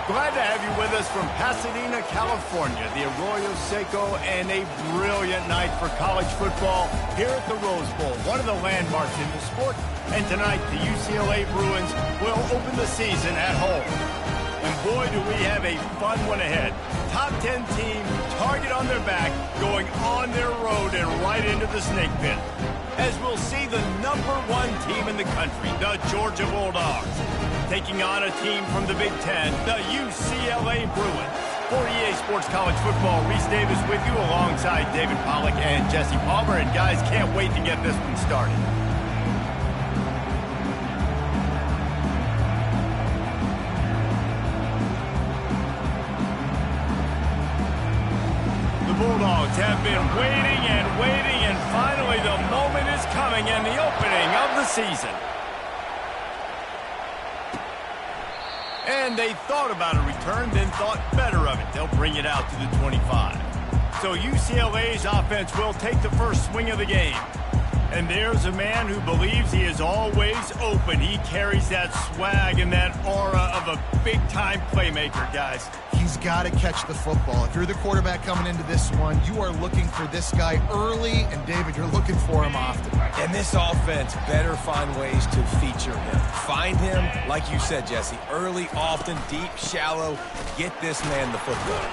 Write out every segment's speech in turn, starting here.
Glad to have you with us from Pasadena, California, the Arroyo Seco, and a brilliant night for college football here at the Rose Bowl, one of the landmarks in the sport. And tonight, the UCLA Bruins will open the season at home. And boy, do we have a fun one ahead. Top 10 team, target on their back, going on their road and right into the snake pit. As we'll see the #1 team in the country, the Georgia Bulldogs, taking on a team from the Big Ten, the UCLA Bruins. For EA Sports College Football, Reese Davis with you alongside David Pollack and Jesse Palmer. And guys, can't wait to get this one started. The Bulldogs have been waiting and waiting, and finally the moment is coming and the opening of the season. And they thought about a return, then thought better of it. They'll bring it out to the 25. So UCLA's offense will take the first swing of the game. And there's a man who believes he is always open. He carries that swag and that aura of a big-time playmaker, guys. He's got to catch the football. If you're the quarterback coming into this one, you are looking for this guy early, and David, you're looking for him often. And this offense better find ways to feature him. Find him, like you said, Jesse, early, often, deep, shallow. Get this man the football.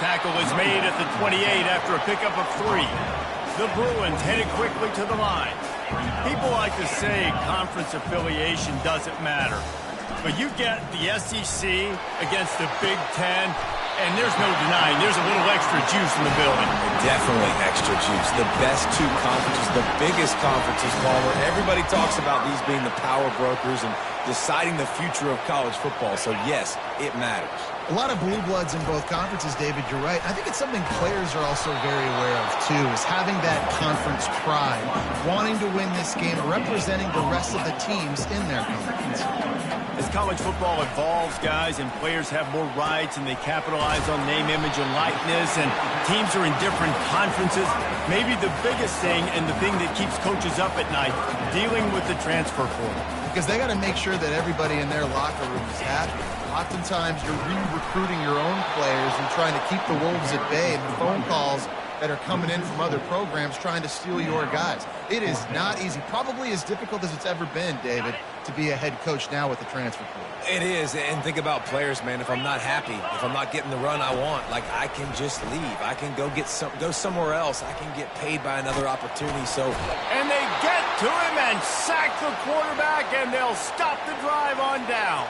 Tackle is made at the 28 after a pickup of 3. The Bruins headed quickly to the line. People like to say conference affiliation doesn't matter. But you get the SEC against the Big Ten, and there's no denying there's a little extra juice in the building. Definitely extra juice. The best two conferences, the biggest conferences, Palmer. Everybody talks about these being the power brokers and deciding the future of college football. So, yes, it matters. A lot of blue bloods in both conferences, David, you're right. I think it's something players are also very aware of, too, is having that conference pride, wanting to win this game, representing the rest of the teams in their conference. As college football evolves, guys, and players have more rights and they capitalize on name, image, and likeness, and teams are in different conferences, maybe the biggest thing and the thing that keeps coaches up at night, dealing with the transfer portal. Because they got to make sure that everybody in their locker room is happy. Oftentimes, you're re-recruiting your own players and trying to keep the wolves at bay, and the phone calls that are coming in from other programs trying to steal your guys. It is not easy. Probably as difficult as it's ever been, David, to be a head coach now with the transfer portal. It is, and think about players, man. If I'm not happy, if I'm not getting the run I want, like, I can just leave. I can go somewhere else. I can get paid by another opportunity. So, and they get to him and sack the quarterback, and they'll stop the drive on downs.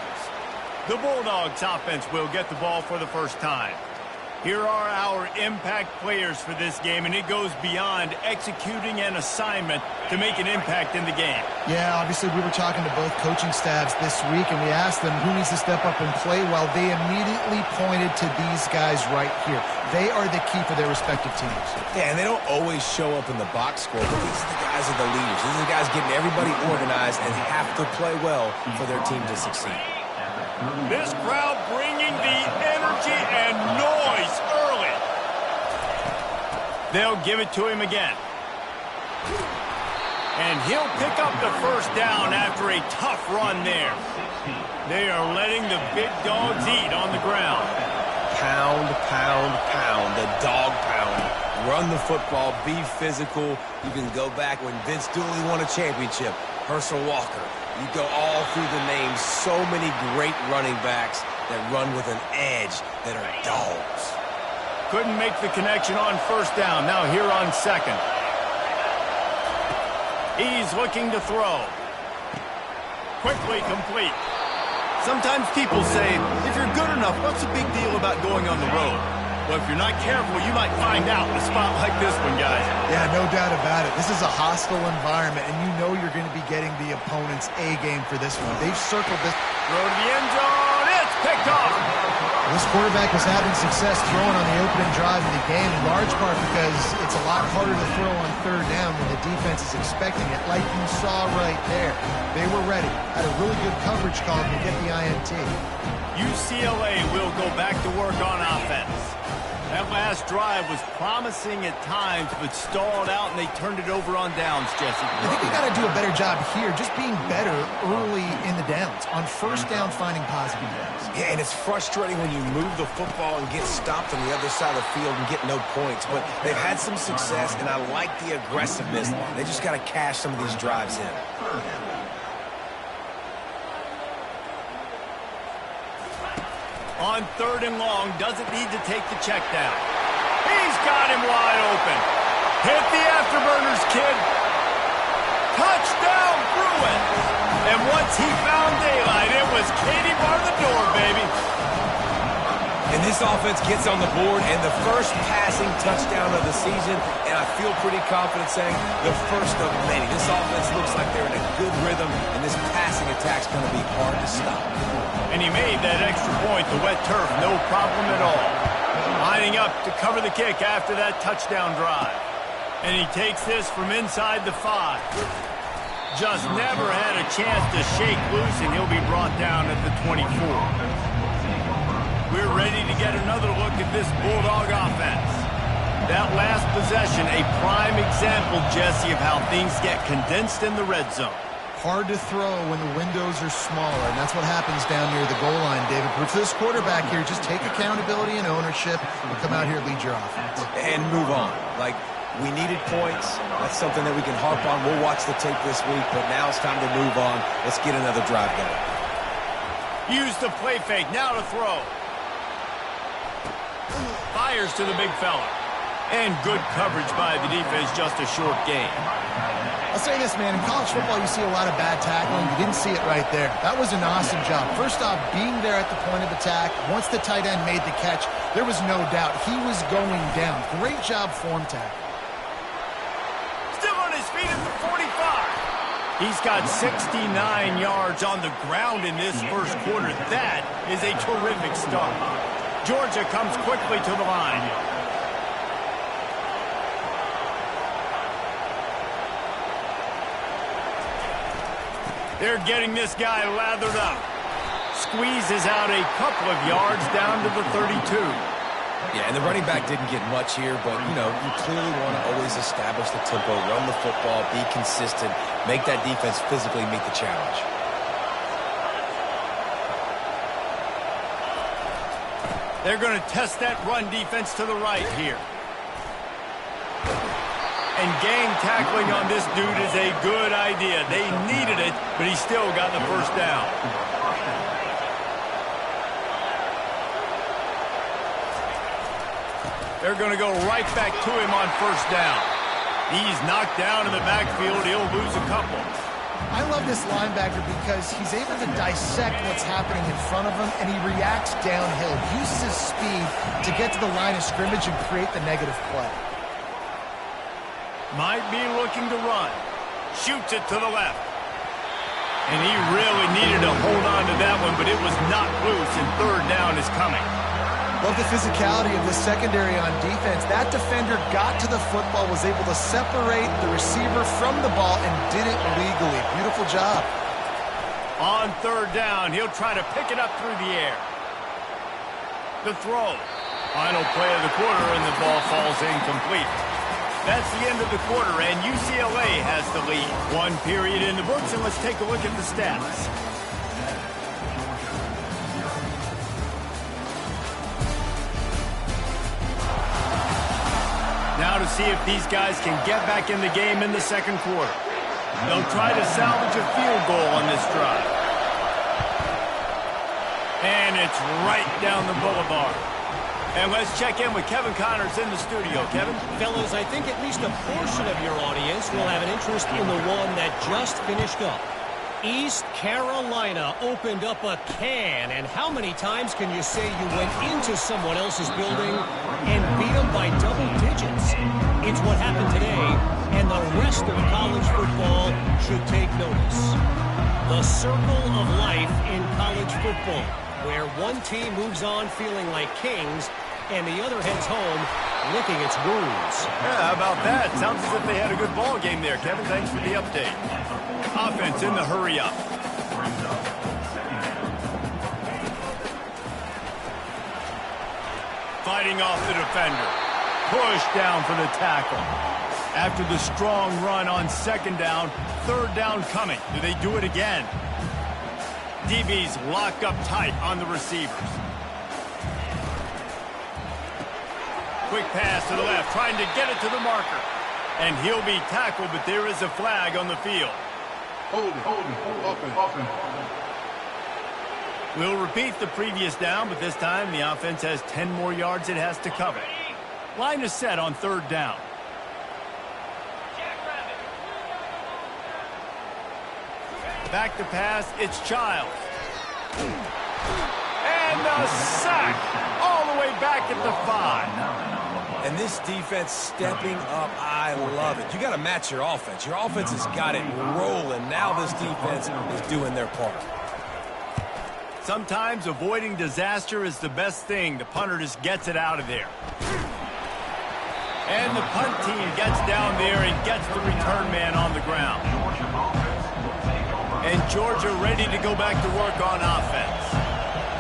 The Bulldogs offense will get the ball for the first time. Here are our impact players for this game, and it goes beyond executing an assignment to make an impact in the game. Yeah, obviously we were talking to both coaching staffs this week, and we asked them who needs to step up and play well. They immediately pointed to these guys right here. They are the key for their respective teams. Yeah, and they don't always show up in the box score, but these are the guys that are the leaders. These are the guys getting everybody organized and have to play well for their team to succeed. This crowd bringing the energy and noise early. They'll give it to him again. And he'll pick up the first down after a tough run there. They are letting the big dogs eat on the ground. Pound, pound, pound. The dog pound. Run the football. Be physical. You can go back when Vince Dooley won a championship. Herschel Walker. You go all through the names. So many great running backs that run with an edge that are dogs. Couldn't make the connection on first down. Now here on second. He's looking to throw. Quickly complete. Sometimes people say, if you're good enough, what's the big deal about going on the road? Well, if you're not careful, you might find out in a spot like this one, guys. Yeah, no doubt about it. This is a hostile environment, and you know you're going to be getting the opponent's A-game for this one. They've circled this. Throw to the end zone. It's picked off. This quarterback was having success throwing on the opening drive of the game, in large part because it's a lot harder to throw on third down when the defense is expecting it, like you saw right there. They were ready. Had a really good coverage call to get the INT. UCLA will go back to work on offense. That last drive was promising at times, but stalled out, and they turned it over on downs, Jesse. I think you got to do a better job here, just being better early in the downs. On first down, finding positive plays. Yeah, and it's frustrating when you move the football and get stopped on the other side of the field and get no points. But they've had some success, and I like the aggressiveness. They just got to cash some of these drives in. On 3rd and long, doesn't need to take the check down. He's got him wide open. Hit the afterburners, kid. Touchdown, Bruins. And once he found daylight, it was Katie bar the door, baby. And this offense gets on the board, and the first passing touchdown of the season, and I feel pretty confident saying the first of many. This offense looks like they're in a good rhythm, and this passing attack's going to be hard to stop. And he made that extra point, the wet turf, no problem at all. Lining up to cover the kick after that touchdown drive. And he takes this from inside the 5. Just never had a chance to shake loose, and he'll be brought down at the 24. We're ready to get another look at this Bulldog offense. That last possession, a prime example, Jesse, of how things get condensed in the red zone. Hard to throw when the windows are smaller, and that's what happens down near the goal line, David. But for this quarterback here, just take accountability and ownership and come out here and lead your offense. And move on. Like, we needed points. That's something that we can harp on. We'll watch the tape this week, but now it's time to move on. Let's get another drive going. Use the play fake. Now to throw. Fires to the big fella. And good coverage by the defense, just a short gain. I'll say this, man. In college football, you see a lot of bad tackling. You didn't see it right there. That was an awesome job. First off, being there at the point of attack. Once the tight end made the catch, there was no doubt he was going down. Great job form tackle. Still on his feet at the 45. He's got 69 yards on the ground in this first quarter. That is a terrific start. Georgia comes quickly to the line. They're getting this guy lathered up. Squeezes out a couple of yards down to the 32. Yeah, and the running back didn't get much here, but, you know, you clearly want to always establish the tempo, run the football, be consistent, make that defense physically meet the challenge. They're going to test that run defense to the right here. And gang tackling on this dude is a good idea. They needed it, but he still got the first down. They're going to go right back to him on first down. He's knocked down in the backfield. He'll lose a couple. I love this linebacker because he's able to dissect what's happening in front of him, and he reacts downhill. Uses his speed to get to the line of scrimmage and create the negative play. Might be looking to run. Shoots it to the left. And he really needed to hold on to that one, but it was not loose, and third down is coming. Love the physicality of the secondary on defense. That defender got to the football, was able to separate the receiver from the ball, and did it legally. Beautiful job. On third down, he'll try to pick it up through the air. The throw. Final play of the quarter, and the ball falls incomplete. That's the end of the quarter, and UCLA has the lead. One period in the books, and let's take a look at the stats. Now to see if these guys can get back in the game in the second quarter. They'll try to salvage a field goal on this drive. And it's right down the boulevard. And let's check in with Kevin Connors in the studio. Kevin? Fellas, I think at least a portion of your audience will have an interest in the one that just finished up. East Carolina opened up a can, and how many times can you say you went into someone else's building and beat them by double digits? It's what happened today, and the rest of college football should take notice. The circle of life in college football, where one team moves on feeling like kings, and the other heads home licking its wounds. Yeah, how about that? Sounds as if they had a good ball game there, Kevin. Thanks for the update. Offense in the hurry-up. Fighting off the defender. Push down for the tackle. After the strong run on second down, third down coming. Do they do it again? DB's locked up tight on the receivers. Quick pass to the left, trying to get it to the marker. And he'll be tackled, but there is a flag on the field. Hold it. We'll repeat the previous down, but this time the offense has 10 more yards it has to cover. Line is set on third down. Back to pass, it's Childs. And a sack all the way back at the 5. And this defense stepping up, I love it. You got to match your offense. Your offense has got it rolling. Now this defense is doing their part. Sometimes avoiding disaster is the best thing. The punter just gets it out of there. And the punt team gets down there and gets the return man on the ground. And Georgia ready to go back to work on offense.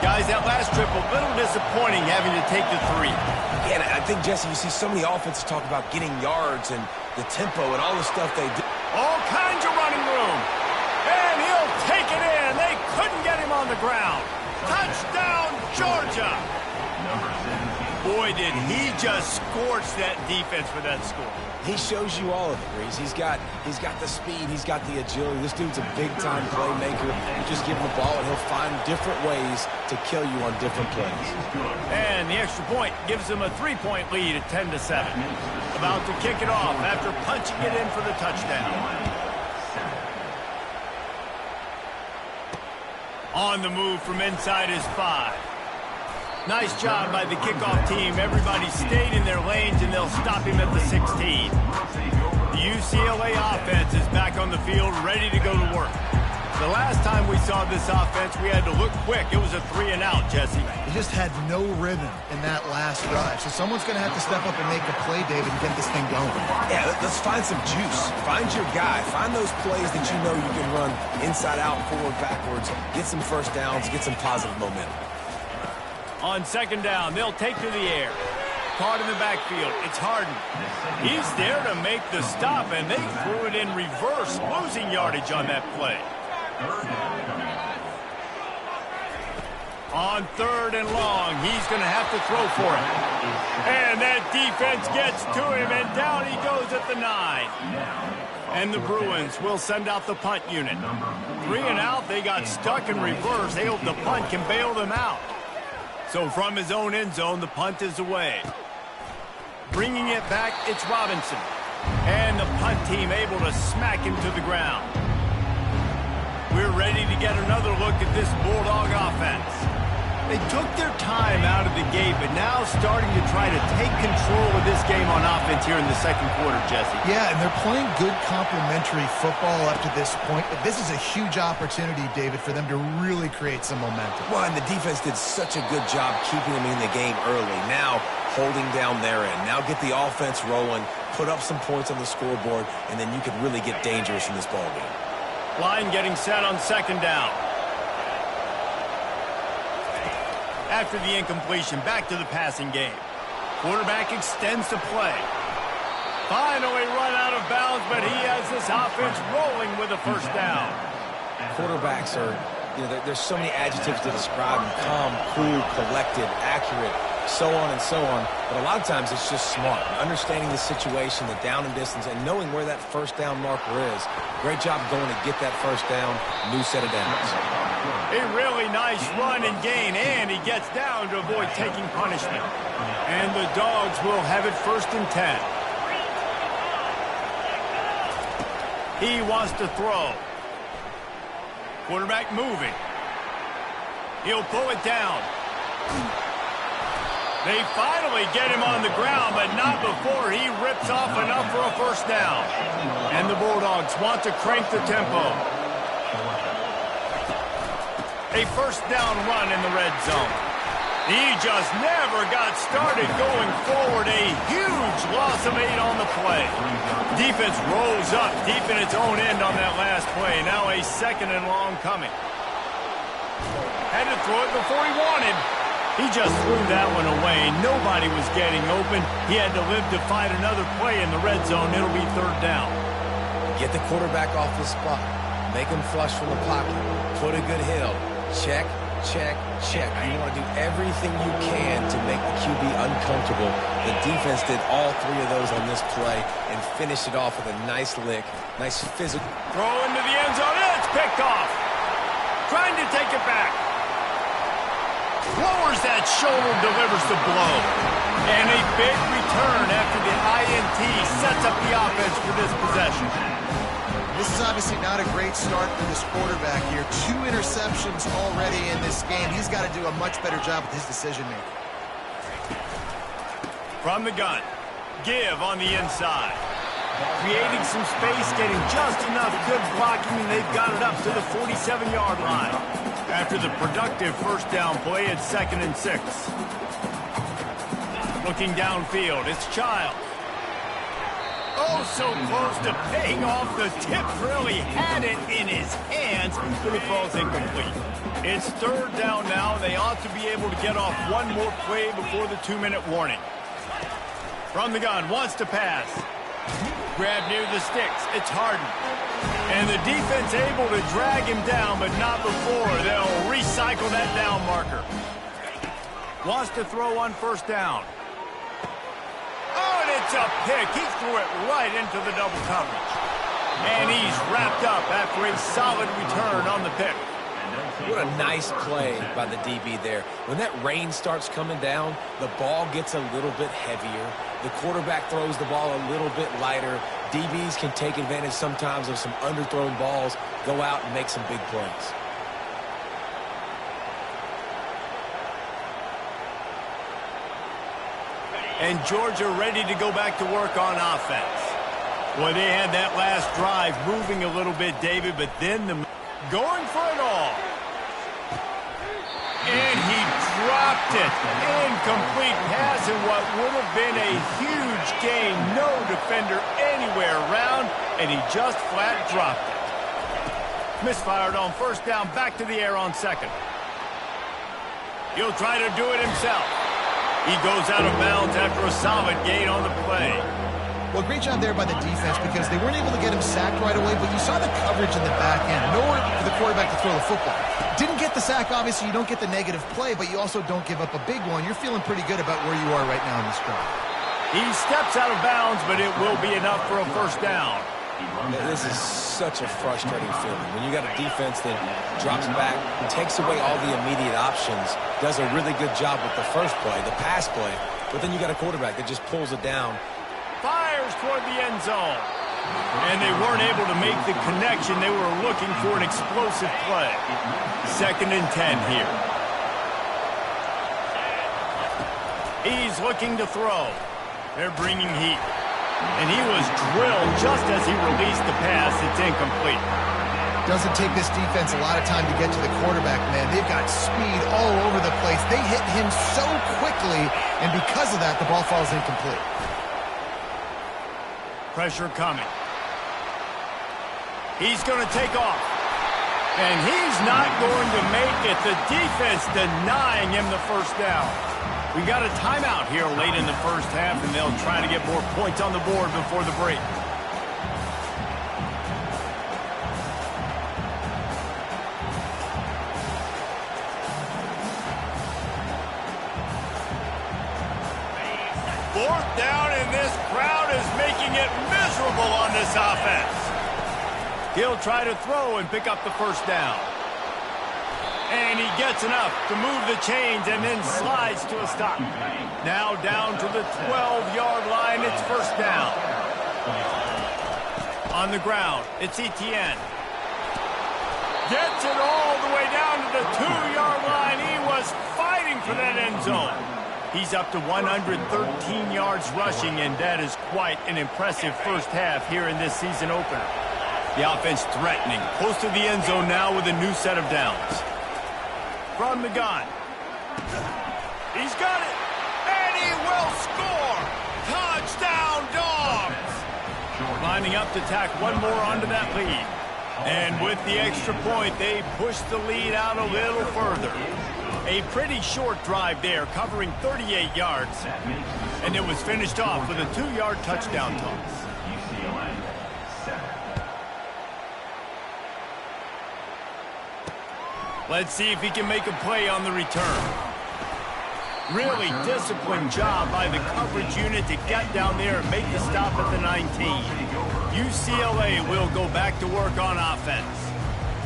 Guys, that last trip, a little disappointing having to take the 3. Yeah, and I think, Jesse, you see so many offenses talk about getting yards and the tempo and all the stuff they do. All kinds of running room. And he'll take it in. They couldn't get him on the ground. Touchdown, Georgia. Boy, did he just scorch that defense for that score. He shows you all of it, Reese. He's got the speed. He's got the agility. This dude's a big-time playmaker. You just give him the ball, and he'll find different ways to kill you on different plays. And the extra point gives them a 3-point lead at 10-7. About to kick it off after punching it in for the touchdown. On the move from inside his 5. Nice job by the kickoff team. Everybody stayed in their lanes, and they'll stop him at the 16. The UCLA offense is back on the field, ready to go to work. The last time we saw this offense, we had to look quick. It was a 3-and-out, Jesse. They just had no rhythm in that last drive. So someone's going to have to step up and make a play, David, and get this thing going. Yeah, let's find some juice. Find your guy. Find those plays that you know you can run inside out, forward, backwards. Get some first downs. Get some positive momentum. On second down, they'll take to the air. Caught in the backfield. It's Harden. He's there to make the stop, and they threw it in reverse, losing yardage on that play. On third and long, he's going to have to throw for it. And that defense gets to him, and down he goes at the 9. And the Bruins will send out the punt unit. 3-and-out, they got stuck in reverse. They hope the punt can bail them out. So from his own end zone, the punt is away. Bringing it back, it's Robinson. And the punt team able to smack him to the ground. We're ready to get another look at this Bulldog offense. They took their time out of the gate, but now starting to try to take control of this game on offense here in the second quarter, Jesse. Yeah, and they're playing good complementary football up to this point, but this is a huge opportunity, David, for them to really create some momentum. Well, and the defense did such a good job keeping them in the game early. Now holding down their end. Now get the offense rolling, put up some points on the scoreboard, and then you could really get dangerous in this ballgame. Line getting set on second down. After the incompletion, back to the passing game. Quarterback extends the play. Finally run out of bounds, but he has this offense rolling with a first down. Quarterbacks are, there's so many adjectives to describe them. Calm, cool, collected, accurate, so on and so on. But a lot of times it's just smart. Understanding the situation, the down and distance, and knowing where that first down marker is. Great job going to get that first down. New set of downs. A really nice run and gain, and he gets down to avoid taking punishment. And the Dogs will have it 1st and 10. He wants to throw. Quarterback moving. He'll pull it down. They finally get him on the ground, but not before he rips off enough for a first down. And the Bulldogs want to crank the tempo. A first down run in the red zone. He just never got started going forward. A huge loss of 8 on the play. Defense rolls up deep in its own end on that last play. Now a 2nd and long coming. Had to throw it before he wanted. He just threw that one away. Nobody was getting open. He had to live to fight another play in the red zone. It'll be third down. Get the quarterback off his spot. Make him flush from the pocket. Put a good hill. Check, check, check. You want to do everything you can to make the QB uncomfortable. The defense did all three of those on this play and finished it off with a nice lick. Nice physical. Throw into the end zone. It's picked off. Trying to take it back. Lowers that shoulder, delivers the blow. And a big return after the INT sets up the offense for this possession. This is obviously not a great start for this quarterback here. 2 interceptions already in this game. He's got to do a much better job with his decision-making. From the gun, give on the inside. Creating some space, getting just enough good blocking, and they've got it up to the 47-yard line. After the productive first down play, it's 2nd and 6. Looking downfield, it's Child. Oh, so close to paying off. The tip really had it in his hands, but it falls incomplete. It's third down now. They ought to be able to get off one more play before the 2-minute warning. From the gun, wants to pass. Grab near the sticks. It's Harden. And the defense able to drag him down, but not before. They'll recycle that down marker. Wants to throw on first down. Oh, and it's a pick. He threw it right into the double coverage. And he's wrapped up after a solid return on the pick. What a nice play by the DB there. When that rain starts coming down, the ball gets a little bit heavier. The quarterback throws the ball a little bit lighter. DBs can take advantage sometimes of some underthrown balls, go out and make some big plays. And Georgia ready to go back to work on offense. Well, they had that last drive moving a little bit, David, but then going for it all. And he dropped it. Incomplete pass in what would have been a huge gain. No defender anywhere around, and he just flat dropped it. Misfired on first down, back to the air on second. He'll try to do it himself. He goes out of bounds after a solid gain on the play. Well, great job there by the defense because they weren't able to get him sacked right away, but you saw the coverage in the back end. Nowhere for the quarterback to throw the football. Didn't get the sack, obviously. You don't get the negative play, but you also don't give up a big one. You're feeling pretty good about where you are right now in this drive. He steps out of bounds, but it will be enough for a first down. This is such a frustrating feeling. When you got a defense that drops back, takes away all the immediate options, does a really good job with the first play, the pass play, but then you got a quarterback that just pulls it down. Fires toward the end zone. And they weren't able to make the connection. They were looking for an explosive play. 2nd and 10 here. He's looking to throw. They're bringing heat. And he was drilled just as he released the pass. It's incomplete. Doesn't take this defense a lot of time to get to the quarterback, man. They've got speed all over the place. They hit him so quickly, and because of that, the ball falls incomplete. Pressure coming. He's going to take off. And he's not going to make it. The defense denying him the first down. We got a timeout here late in the first half, and they'll try to get more points on the board before the break. Fourth down, and this crowd is making it miserable on this offense. He'll try to throw and pick up the first down. And he gets enough to move the chains and then slides to a stop. Now down to the 12-yard line, it's first down. On the ground, it's Etienne. Gets it all the way down to the 2-yard line. He was fighting for that end zone. He's up to 113 yards rushing, and that is quite an impressive first half here in this season opener. The offense threatening, close to the end zone now with a new set of downs. From the gun. He's got it, and he will score! Touchdown, Dogs! Lining up to tack one more onto that lead. And with the extra point, they push the lead out a little further. A pretty short drive there, covering 38 yards. And it was finished off with a 2-yard touchdown toss. UCLA 7. Let's see if he can make a play on the return. Really disciplined job by the coverage unit to get down there and make the stop at the 19. UCLA will go back to work on offense.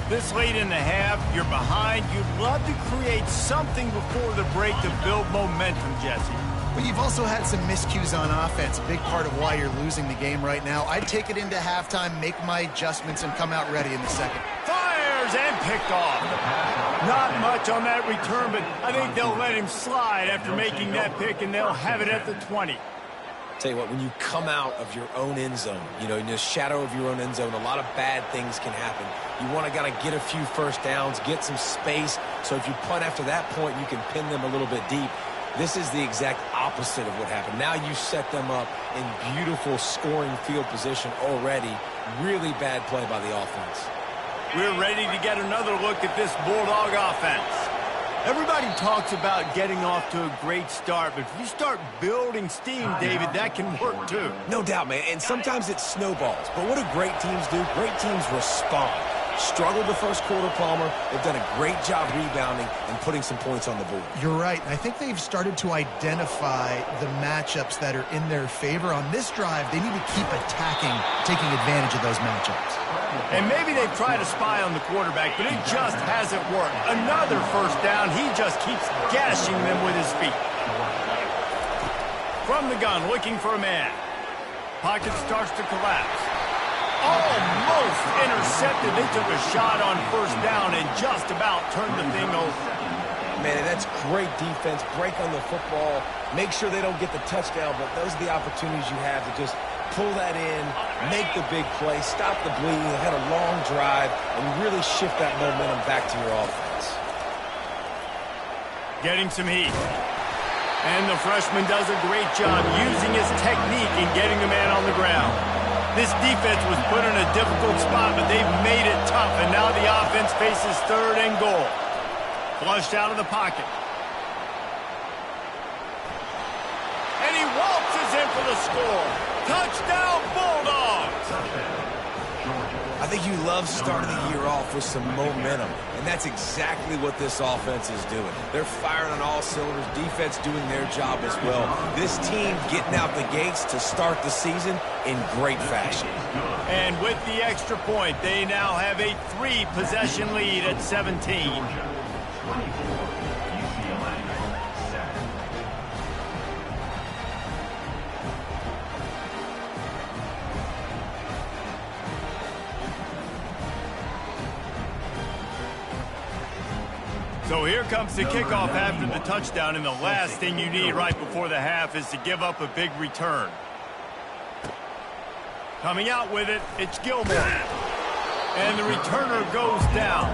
This late in the half, you're behind. You'd love to create something before the break to build momentum, Jesse. But you've also had some miscues on offense, a big part of why you're losing the game right now. I'd take it into halftime, make my adjustments, and come out ready in the second. Fires and picked off. Not much on that return, but I think they'll let him slide after making that pick, and they'll have it at the 20. Tell you what, when you come out of your own end zone, you know, in the shadow of your own end zone, a lot of bad things can happen. You want to get a few first downs, get some space, so if you punt after that point, you can pin them a little bit deep. This is the exact opposite of what happened. Now you set them up in beautiful scoring field position already. Really bad play by the offense. We're ready to get another look at this Bulldog offense. Everybody talks about getting off to a great start, but if you start building steam, David, that can work too. No doubt, man, and sometimes it snowballs. But what do great teams do? Great teams respond. Struggled the first quarter, Palmer. They've done a great job rebounding and putting some points on the board. You're right. I think they've started to identify the matchups that are in their favor. On this drive, they need to keep attacking, taking advantage of those matchups. And maybe they've tried to spy on the quarterback, but it just hasn't worked. Another first down. He just keeps gashing them with his feet. From the gun, looking for a man. Pocket starts to collapse. Almost intercepted. They took a shot on first down and just about turned the thing over. Man, and that's great defense. Break on the football. Make sure they don't get the touchdown, but those are the opportunities you have to just pull that in, make the big play, stop the bleeding. They had a long drive and really shift that momentum back to your offense. Getting some heat. And the freshman does a great job using his technique and getting the man on the ground. This defense was put in a difficult spot, but they've made it tough, and now the offense faces 3rd and goal. Flushed out of the pocket. And he waltzes in for the score. Touchdown, Bulldogs! I think you love starting the year off with some momentum, and that's exactly what this offense is doing. They're firing on all cylinders, defense doing their job as well. This team getting out the gates to start the season in great fashion. And with the extra point, they now have a 3-possession lead at 17. So here comes the kickoff after the touchdown, and the last thing you need right before the half is to give up a big return. Coming out with it, it's Gilmore. And the returner goes down.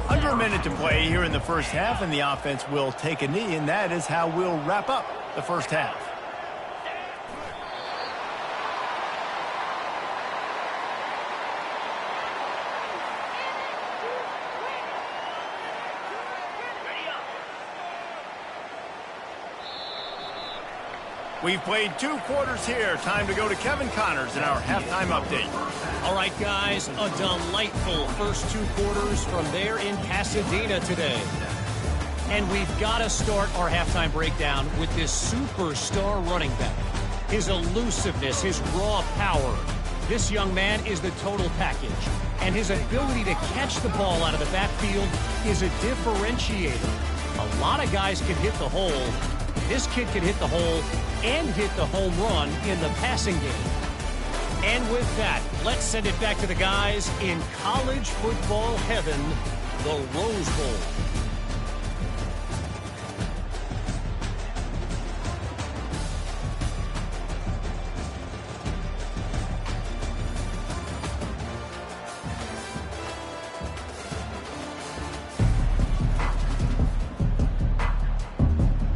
Under a minute to play here in the first half, and the offense will take a knee, and that is how we'll wrap up the first half. We've played 2 quarters here. Time to go to Kevin Connors in our halftime update. All right, guys, a delightful first 2 quarters from there in Pasadena today. And we've got to start our halftime breakdown with this superstar running back. His elusiveness, his raw power. This young man is the total package. And his ability to catch the ball out of the backfield is a differentiator. A lot of guys can hit the hole. This kid can hit the hole and hit the home run in the passing game. And with that, let's send it back to the guys in college football heaven, the Rose Bowl.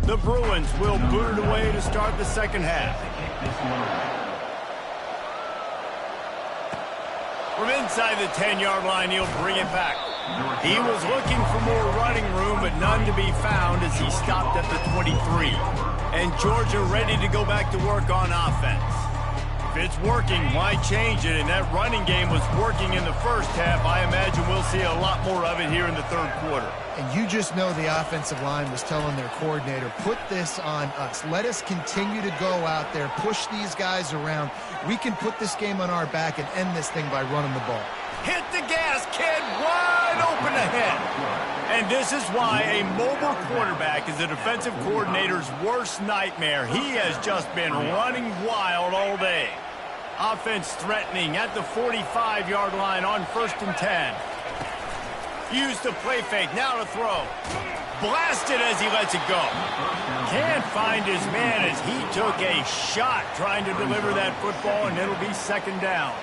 The Bruins will boot it away to start the second half. From inside the 10-yard line, he'll bring it back. He was looking for more running room, but none to be found as he stopped at the 23. And Georgia ready to go back to work on offense. If it's working, why change it? And that running game was working in the first half. I imagine we'll see a lot more of it here in the third quarter. And you just know the offensive line was telling their coordinator, put this on us. Let us continue to go out there, push these guys around. We can put this game on our back and end this thing by running the ball. Hit the gas, kid. Wide open ahead. And this is why a mobile quarterback is a defensive coordinator's worst nightmare. He has just been running wild all day. Offense threatening at the 45-yard line on 1st and 10. Used the play fake, now to throw. Blasted as he lets it go. Can't find his man as he took a shot trying to deliver that football, and it'll be 2nd down.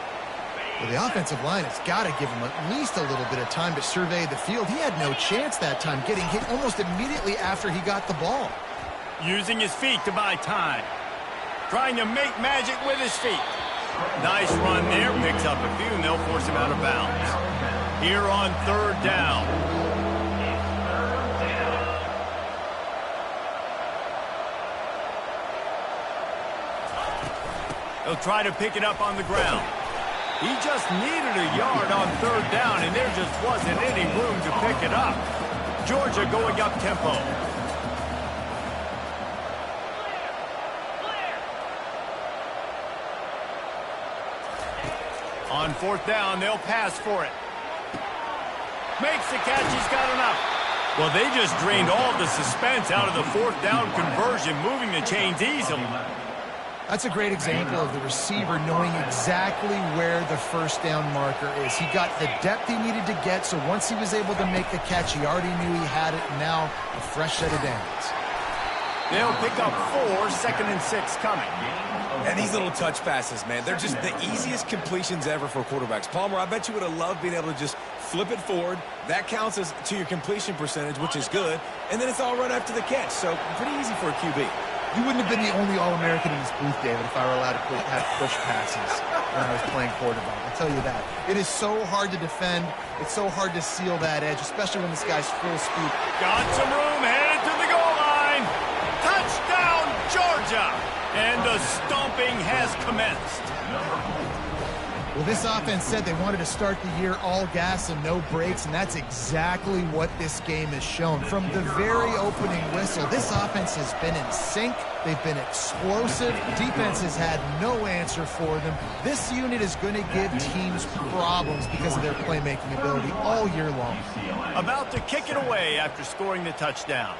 Well, the offensive line has got to give him at least a little bit of time to survey the field. He had no chance that time, getting hit almost immediately after he got the ball. Using his feet to buy time. Trying to make magic with his feet. Nice run there, picks up a few, and they'll force him out of bounds. Here on 3rd down. He'll try to pick it up on the ground. He just needed a yard on 3rd down, and there just wasn't any room to pick it up. Georgia going up tempo. On 4th down, they'll pass for it. Makes the catch, he's got enough. Well, they just drained all the suspense out of the 4th down conversion, moving the chains easily. That's a great example of the receiver knowing exactly where the 1st down marker is. He got the depth he needed to get, so once he was able to make the catch, he already knew he had it, and now a fresh set of downs. They'll pick up 4, 2nd and 6 coming. And these little touch passes, man, they're just the easiest completions ever for quarterbacks. Palmer, I bet you would have loved being able to just flip it forward. That counts as to your completion percentage, which is good. And then it's all right after the catch, so pretty easy for a QB. You wouldn't have been the only All-American in this booth, David, if I were allowed to have push passes when I was playing quarterback. I'll tell you that. It is so hard to defend. It's so hard to seal that edge, especially when this guy's full speed. Got some room, headed to the goal line. Touchdown, Georgia! And the stomping has commenced. Well, this offense said they wanted to start the year all gas and no brakes, and that's exactly what this game has shown. From the very opening whistle, this offense has been in sync. They've been explosive. Defense has had no answer for them. This unit is going to give teams problems because of their playmaking ability all year long. About to kick it away after scoring the touchdown.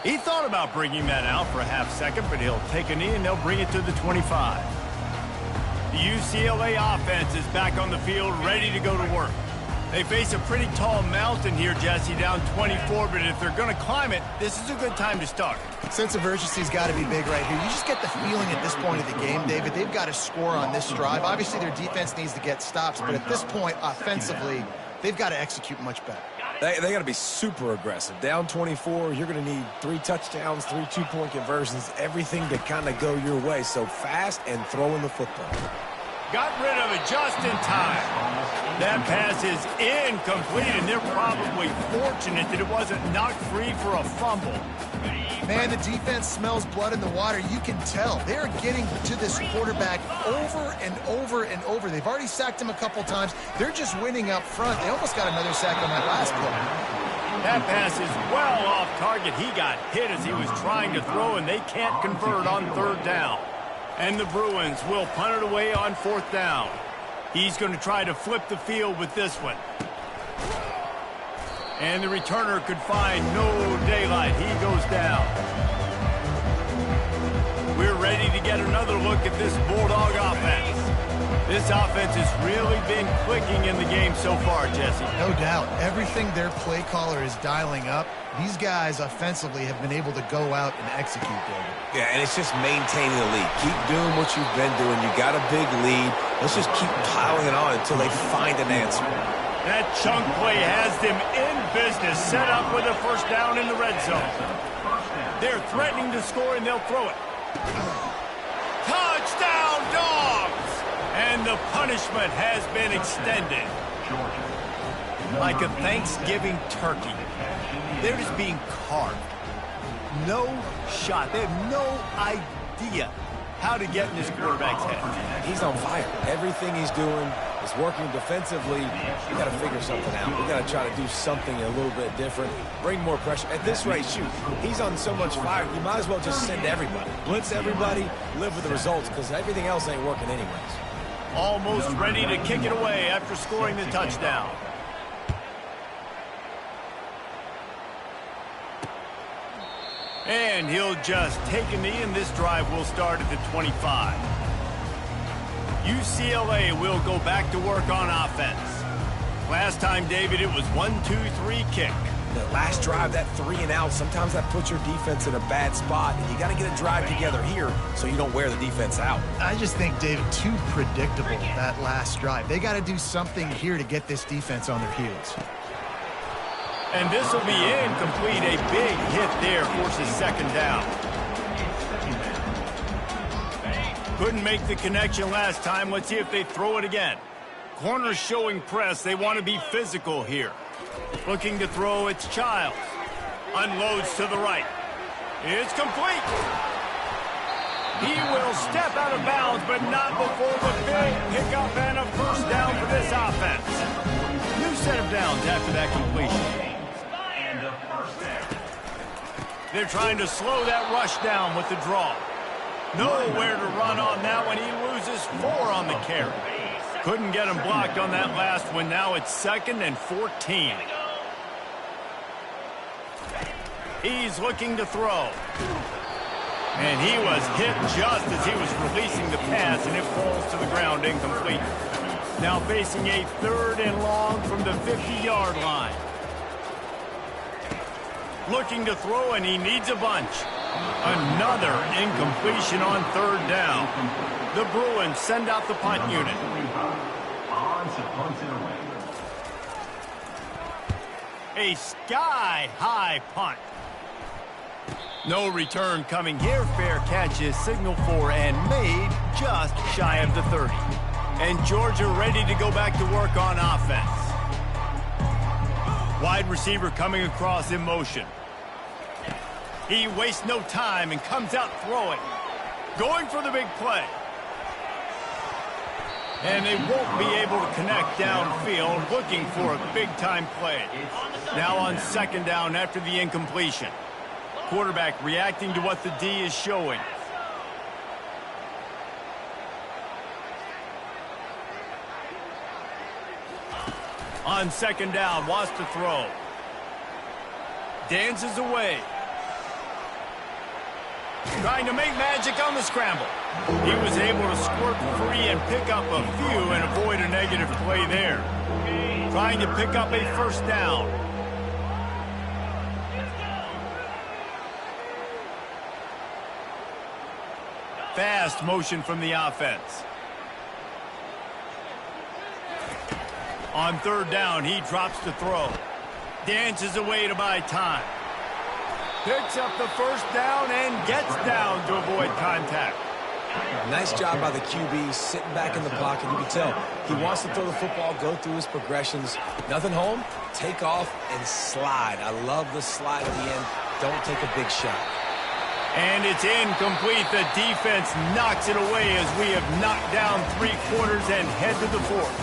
He thought about bringing that out for a half second, but he'll take a knee and they'll bring it to the 25. The UCLA offense is back on the field, ready to go to work. They face a pretty tall mountain here, Jesse, down 24, but if they're going to climb it, this is a good time to start. Sense of urgency's got to be big right here. You just get the feeling at this point of the game, David, they've got to score on this drive. Obviously, their defense needs to get stops, but at this point, offensively, they've got to execute much better. They got to be super aggressive. Down 24, you're going to need 3 touchdowns, 3 two-point conversions, everything to kind of go your way. So fast and throwing the football. Got rid of it just in time. That pass is incomplete, and they're probably fortunate that it wasn't knocked free for a fumble. Man, the defense smells blood in the water. You can tell. They're getting to this quarterback over and over and over. They've already sacked him a couple times. They're just winning up front. They almost got another sack on that last play. That pass is well off target. He got hit as he was trying to throw, and they can't convert on 3rd down. And the Bruins will punt it away on 4th down. He's going to try to flip the field with this one. And the returner could find no daylight. He goes down. We're ready to get another look at this Bulldog offense. This offense has really been clicking in the game so far, Jesse. No doubt. Everything their play caller is dialing up, these guys offensively have been able to go out and execute, David. Yeah, and it's just maintaining the lead. Keep doing what you've been doing. You got a big lead. Let's just keep piling it on until they find an answer. That chunk play has them in business, set up with a 1st down in the red zone. They're threatening to score, and they'll throw it. Touchdown, Dogs! And the punishment has been extended. Like a Thanksgiving turkey. They're just being carved. No shot. They have no idea how to get in this quarterback's head. He's on fire. Everything he's doing is working defensively. We got to figure something out. We got to try to do something a little bit different. Bring more pressure. At this rate, shoot, he's on so much fire, you might as well just send everybody. Blitz everybody, live with the results, because everything else ain't working anyways. Almost ready to kick it away after scoring the touchdown. And he'll just take a knee, and this drive will start at the 25. UCLA will go back to work on offense. Last time, David, it was 1-2-3 kick. The last drive, that 3 and out, sometimes that puts your defense in a bad spot, and you got to get a drive together here so you don't wear the defense out. I just think, David, too predictable, that last drive. They got to do something here to get this defense on their heels. And this will be incomplete. A big hit there forces second down. Couldn't make the connection last time. Let's see if they throw it again. Corners showing press. They want to be physical here. Looking to throw, it's Childs. Unloads to the right. It's complete. He will step out of bounds, but not before the big pickup and a first down for this offense. New set of downs after that completion. They're trying to slow that rush down with the draw. Nowhere to run on that one. He loses 4 on the carry. Couldn't get him blocked on that last one. Now it's 2nd and 14. He's looking to throw. And he was hit just as he was releasing the pass, and it falls to the ground incomplete. Now facing a 3rd and long from the 50-yard line. Looking to throw, and he needs a bunch. Another incompletion on 3rd down. The Bruins send out the punt unit. A sky-high punt. No return coming here. Fair catch is signaled for and made just shy of the 30. And Georgia ready to go back to work on offense. Wide receiver coming across in motion. He wastes no time and comes out throwing. Going for the big play. And they won't be able to connect downfield, looking for a big-time play. Now on 2nd down after the incompletion. Quarterback reacting to what the D is showing. On 2nd down, wants to throw. Dances away. Trying to make magic on the scramble. He was able to squirt free and pick up a few and avoid a negative play there. Trying to pick up a first down. Fast motion from the offense. On 3rd down, he drops to throw. Dances away to buy time. Picks up the first down and gets down to avoid contact. Nice job by the QB, sitting back in the pocket. You can tell he wants to throw the football, go through his progressions. Nothing home, take off and slide. I love the slide at the end. Don't take a big shot. And it's incomplete. The defense knocks it away as we have knocked down 3 quarters and head to the 4th.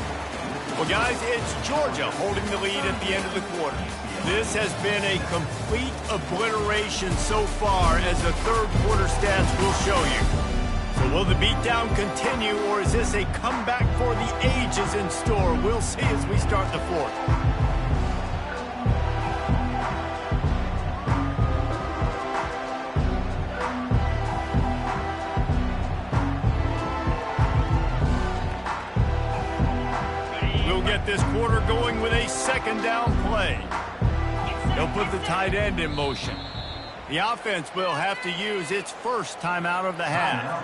Well, guys, it's Georgia holding the lead at the end of the quarter. This has been a complete obliteration so far, as the 3rd quarter stats will show you. So will the beatdown continue, or is this a comeback for the ages in store? We'll see as we start the 4th. Get this quarter going with a 2nd down play. They'll put the tight end in motion. The offense will have to use its first timeout of the half.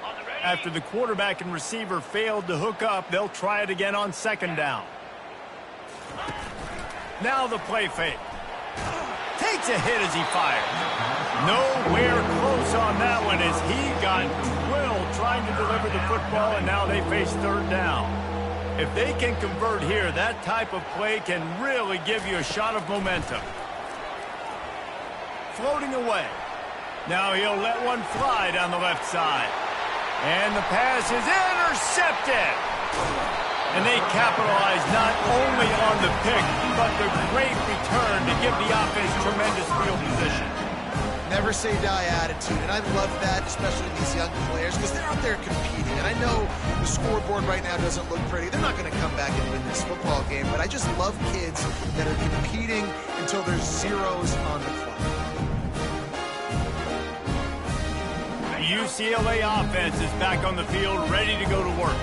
On the ready. After the quarterback and receiver failed to hook up, they'll try it again on second down. Now the play fake. Takes a hit as he fires. Nowhere close on that one as he got drilled trying to deliver the football, and now they face third down. If they can convert here, that type of play can really give you a shot of momentum. Floating away. Now he'll let one fly down the left side. And the pass is intercepted. And they capitalize not only on the pick, but the great return to give the offense tremendous field position. Never say die attitude, and I love that, especially these young players, because they're out there competing. And I know the scoreboard right now doesn't look pretty. They're not going to come back and win this football game, but I just love kids that are competing until there's zeros on the clock. The UCLA offense is back on the field, ready to go to work.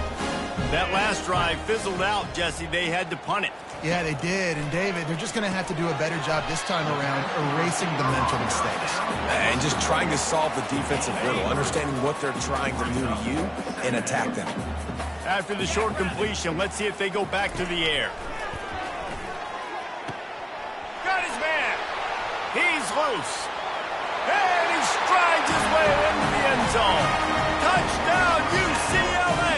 That last drive fizzled out, Jesse. They had to punt it. Yeah, they did. And, David, they're just going to have to do a better job this time around erasing the mental mistakes. And just trying to solve the defensive riddle, understanding what they're trying to do to you and attack them. After the short completion, let's see if they go back to the air. Got his man. He's loose. And he strides his way into the end zone. Touchdown, UCLA!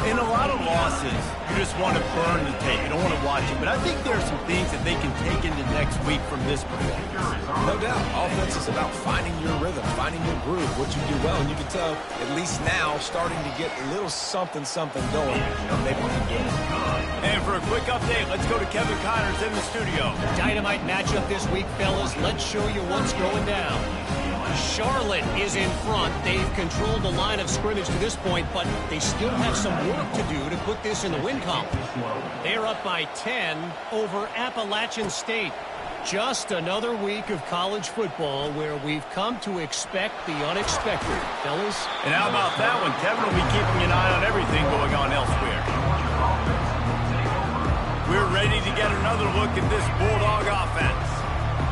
In a lot of losses, you just want to burn the tape. You don't want to watch it. But I think there are some things that they can take into next week from this performance. No doubt. Offense is about finding your rhythm, finding your groove, what you do well. And you can tell, at least now, starting to get a little something going. And maybe we can get it. And for a quick update, let's go to Kevin Connors in the studio. Dynamite matchup this week, fellas. Let's show you what's going down. Charlotte is in front. They've controlled the line of scrimmage to this point, but they still have some work to do to put this in the win column. They're up by 10 over Appalachian State. Just another week of college football where we've come to expect the unexpected, fellas. And how about that one? Kevin will be keeping an eye on everything going on elsewhere. We're ready to get another look at this Bulldog offense.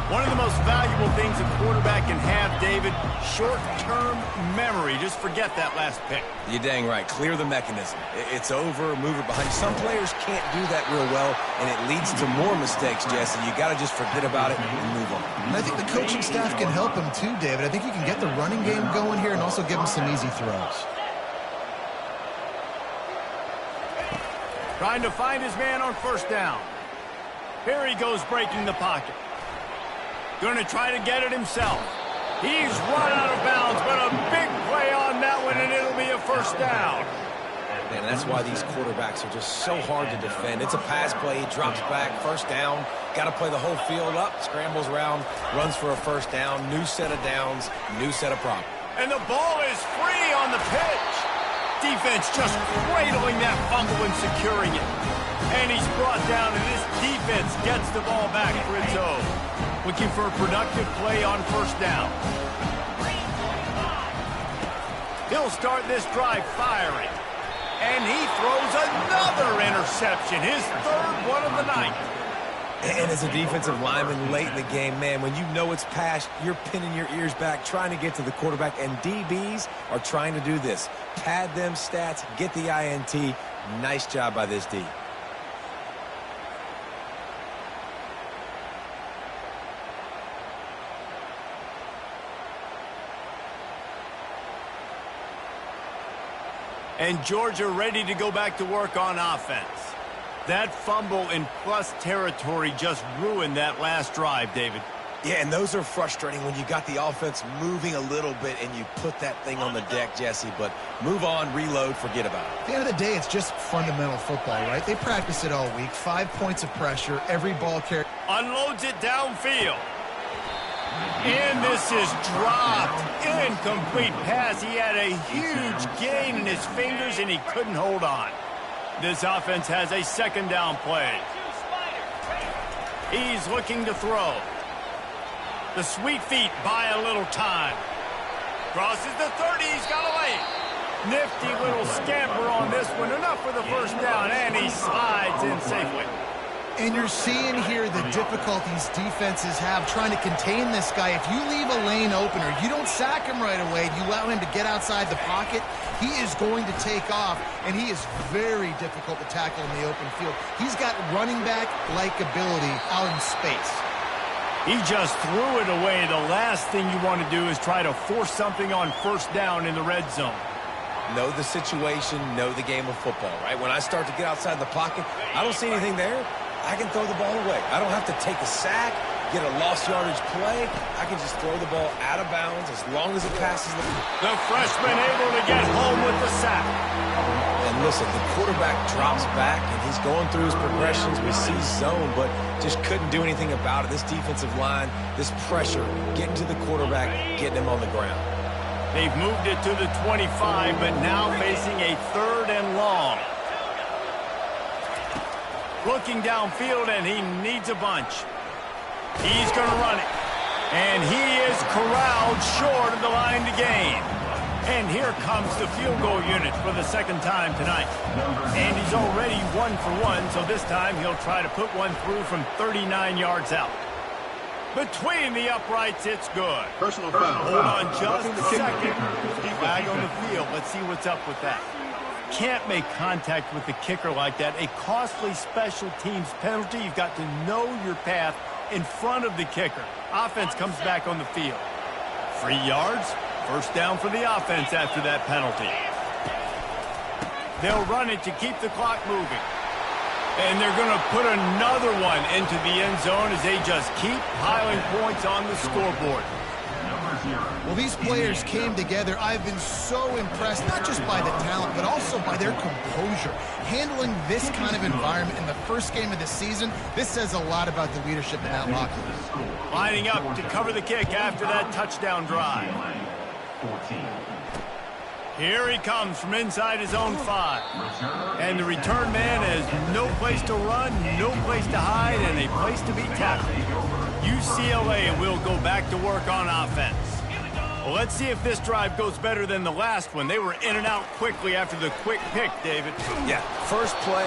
One of the most valuable things a quarterback can have, David, short-term memory. Just forget that last pick. You're dang right. Clear the mechanism. It's over, move it behind. Some players can't do that real well, and it leads to more mistakes, Jesse. You got to just forget about it and move on. And I think the coaching staff can help him too, David. I think you can get the running game going here and also give him some easy throws. Trying to find his man on first down. Here he goes breaking the pocket. Going to try to get it himself. He's run out of bounds, but a big play on that one, and it'll be a first down. And that's why these quarterbacks are just so hard to defend. It's a pass play, he drops back, first down. Got to play the whole field up, scrambles around, runs for a first down, new set of downs, new set of problems. And the ball is free on the pitch. Defense just cradling that fumble and securing it. And he's brought down, and this defense gets the ball back for its own. Looking for a productive play on first down. He'll start this drive firing. And he throws another interception, his third one of the night. And as a defensive lineman late in the game, man, when you know it's past, you're pinning your ears back, trying to get to the quarterback, and DBs are trying to do this. Pad them stats, get the INT. Nice job by this D. And Georgia ready to go back to work on offense. That fumble in plus territory just ruined that last drive, David. Yeah, and those are frustrating when you got the offense moving a little bit and you put that thing on the deck, Jesse. But move on, reload, forget about it. At the end of the day, it's just fundamental football, right? They practice it all week. 5 points of pressure, every ball carrier. Unloads it downfield. And this is dropped. Incomplete pass. He had a huge gain in his fingers, and he couldn't hold on. This offense has a second down play. He's looking to throw. The sweet feet buy a little time. Crosses the 30. He's got a lane. Nifty little scamper on this one. Enough for the first down, and he slides in safely. And you're seeing here the difficulties defenses have trying to contain this guy. If you leave a lane open or you don't sack him right away, you allow him to get outside the pocket, he is going to take off, and he is very difficult to tackle in the open field. He's got running back-like ability out in space. He just threw it away. The last thing you want to do is try to force something on first down in the red zone. Know the situation, know the game of football, right? When I start to get outside the pocket, I don't see anything there. I can throw the ball away. I don't have to take a sack, get a lost yardage play. I can just throw the ball out of bounds as long as it passes the freshman able to get home with the sack. And listen, the quarterback drops back, and he's going through his progressions. We see zone, but just couldn't do anything about it. This defensive line, this pressure, getting to the quarterback, getting him on the ground. They've moved it to the 25, but now facing a 3rd and long. Looking downfield, and he needs a bunch. He's going to run it. And he is corralled short of the line to gain. And here comes the field goal unit for the 2nd time tonight. And he's already 1 for 1, so this time he'll try to put one through from 39 yards out. Between the uprights, it's good. Personal foul. Hold on just a second. Flag on the field. Let's see what's up with that. Can't make contact with the kicker like that. A costly special teams penalty. You've got to know your path in front of the kicker. Offense comes back on the field. 3 yards. First down for the offense after that penalty. They'll run it to keep the clock moving. And they're going to put another one into the end zone as they just keep piling points on the scoreboard. Well, these players came together. I've been so impressed, not just by the talent, but also by their composure. Handling this kind of environment in the first game of the season, this says a lot about the leadership in that locker room. Lining up to cover the kick after that touchdown drive. Here he comes from inside his own 5. And the return man has no place to run, no place to hide, and a place to be tackled. UCLA will go back to work on offense. Well, let's see if this drive goes better than the last one. They were in and out quickly after the quick pick, David. Yeah, first play,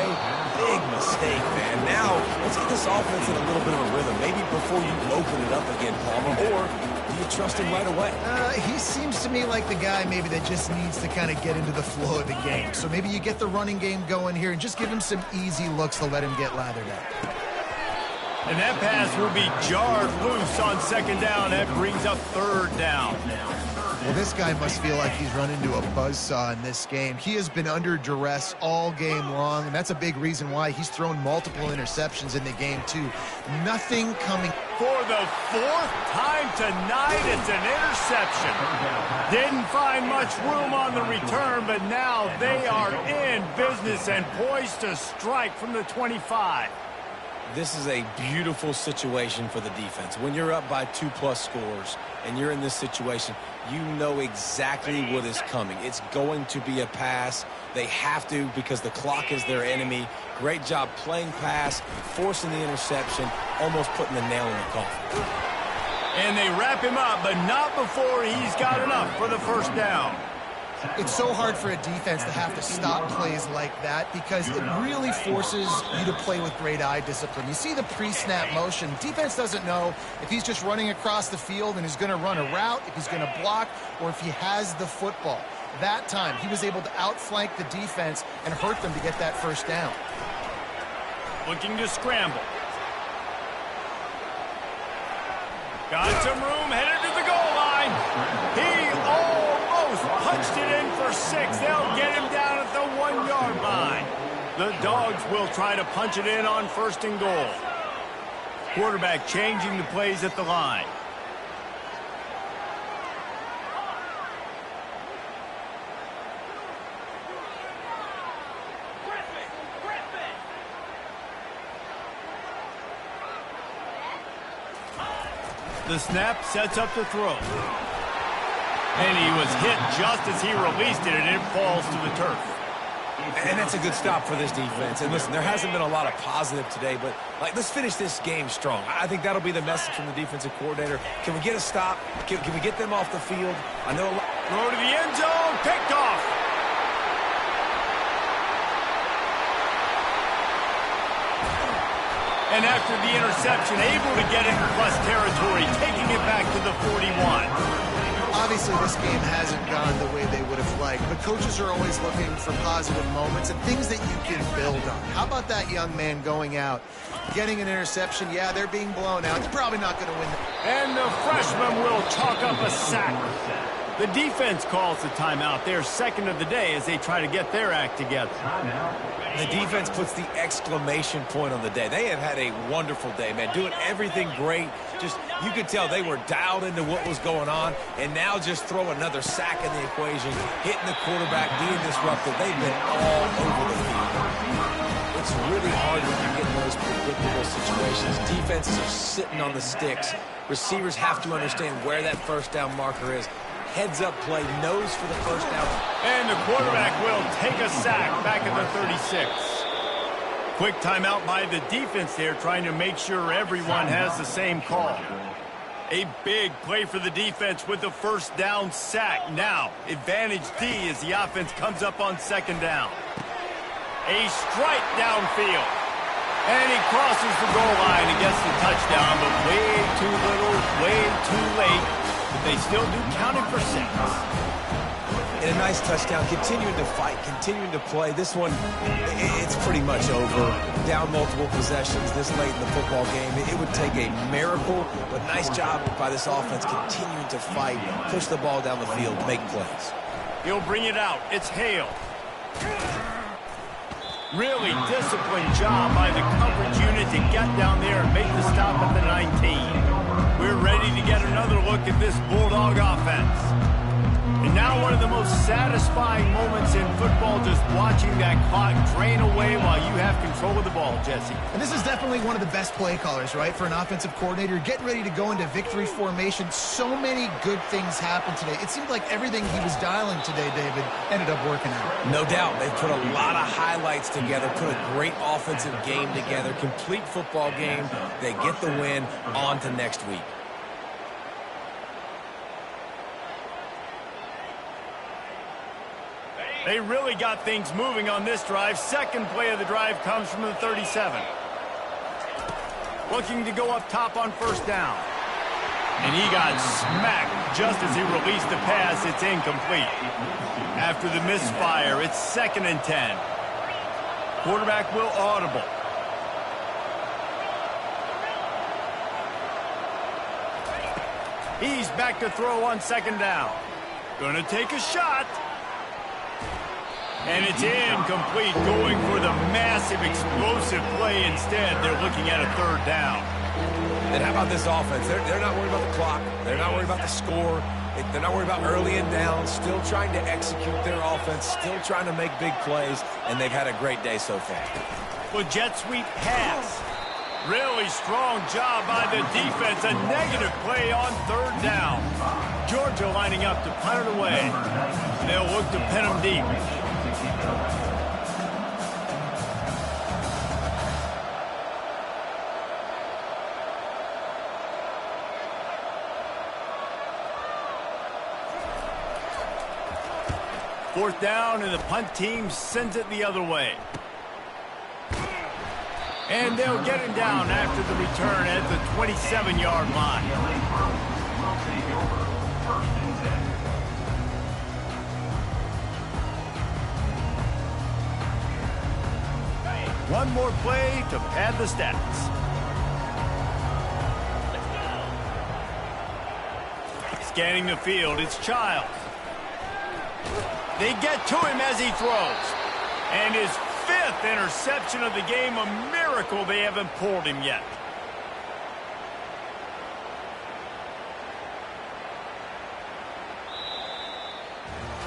big mistake, man. Now, let's get this offense in a little bit of a rhythm. Maybe before you open it up again, Palmer, or do you trust him right away? He seems to me like the guy maybe that just needs to kind of get into the flow of the game. So maybe you get the running game going here and just give him some easy looks to let him get lathered up. And that pass will be jarred loose on 2nd down. That brings up 3rd down. Well, this guy must feel like he's run into a buzzsaw in this game. He has been under duress all game long, and that's a big reason why he's thrown multiple interceptions in the game, too. Nothing coming. For the 4th time tonight, it's an interception. Didn't find much room on the return, but now they are in business and poised to strike from the 25. This is a beautiful situation for the defense. When you're up by 2+ scores and you're in this situation, you know exactly what is coming. It's going to be a pass. They have to because the clock is their enemy. Great job playing pass, forcing the interception, almost putting the nail in the coffin. And they wrap him up, but not before he's got enough for the 1st down. It's so hard for a defense to have to stop plays like that because it really forces you to play with great eye discipline. You see the pre-snap motion. Defense doesn't know if he's just running across the field and is going to run a route, if he's going to block, or if he has the football. That time, he was able to outflank the defense and hurt them to get that 1st down. Looking to scramble. Got some room, headed to the goal line. He almost punched it in for 6. They'll get him down at the 1-yard line. The Dogs will try to punch it in on 1st and goal. Quarterback changing the plays at the line. The snap sets up the throw. And he was hit just as he released it, and it falls to the turf. And that's a good stop for this defense. And listen, there hasn't been a lot of positive today, but let's finish this game strong. I think that'll be the message from the defensive coordinator. Can we get a stop? Can we get them off the field? I know. Throw to the end zone, picked off. And after the interception, able to get into plus territory, taking it back to the 41. Obviously, this game hasn't gone the way they would have liked, but coaches are always looking for positive moments and things that you can build on. How about that young man going out, getting an interception? Yeah, they're being blown out. They're probably not going to win. And the freshman will chalk up a sack. The defense calls the timeout. Their second of the day as they try to get their act together. The defense puts the exclamation point on the day. They have had a wonderful day, man, doing everything great. Just, you could tell they were dialed into what was going on, and now just throw another sack in the equation, hitting the quarterback, being disruptive. They've been all over the field. It's really hard when you get in those predictable situations. Defenses are sitting on the sticks. Receivers have to understand where that first down marker is. Heads-up play, nose for the first down. And the quarterback will take a sack back at the 36. Quick timeout by the defense there, trying to make sure everyone has the same call. A big play for the defense with the first down sack. Now, advantage D as the offense comes up on second down. A strike downfield. And he crosses the goal line and gets the touchdown, but way too little, way too late. But they still do count it for 6. And a nice touchdown, continuing to fight, continuing to play. This one, it's pretty much over. Down multiple possessions this late in the football game. It would take a miracle, but nice job by this offense continuing to fight, push the ball down the field, make plays. He'll bring it out. It's Hale. Really disciplined job by the coverage unit to get down there and make the stop at the 19. We're ready to get another look at this Bulldog offense. And now one of the most satisfying moments in football, just watching that clock drain away while you have control of the ball, Jesse. And this is definitely one of the best play callers, right, for an offensive coordinator. Getting ready to go into victory formation. So many good things happened today. It seemed like everything he was dialing today, David, ended up working out. No doubt. They put a lot of highlights together, put a great offensive game together, complete football game. They get the win. On to next week. They really got things moving on this drive. Second play of the drive comes from the 37. Looking to go up top on first down. And he got smacked just as he released the pass. It's incomplete. After the misfire, it's 2nd and 10. Quarterback will audible. He's back to throw on second down. Gonna take a shot. And it's incomplete, going for the massive explosive play instead. They're looking at a 3rd down. And how about this offense? They're not worried about the clock. They're not worried about the score. They're not worried about early and down. Still trying to execute their offense. Still trying to make big plays. And they've had a great day so far. Well, jet sweep pass. Really strong job by the defense. A negative play on 3rd down. Georgia lining up to punt it away. They'll look to pin them deep. Fourth down, and the punt team sends it the other way. And they'll get it down after the return at the 27-yard line. One more play to pad the stats. Scanning the field, it's Childs. They get to him as he throws. And his 5th interception of the game, a miracle they haven't pulled him yet.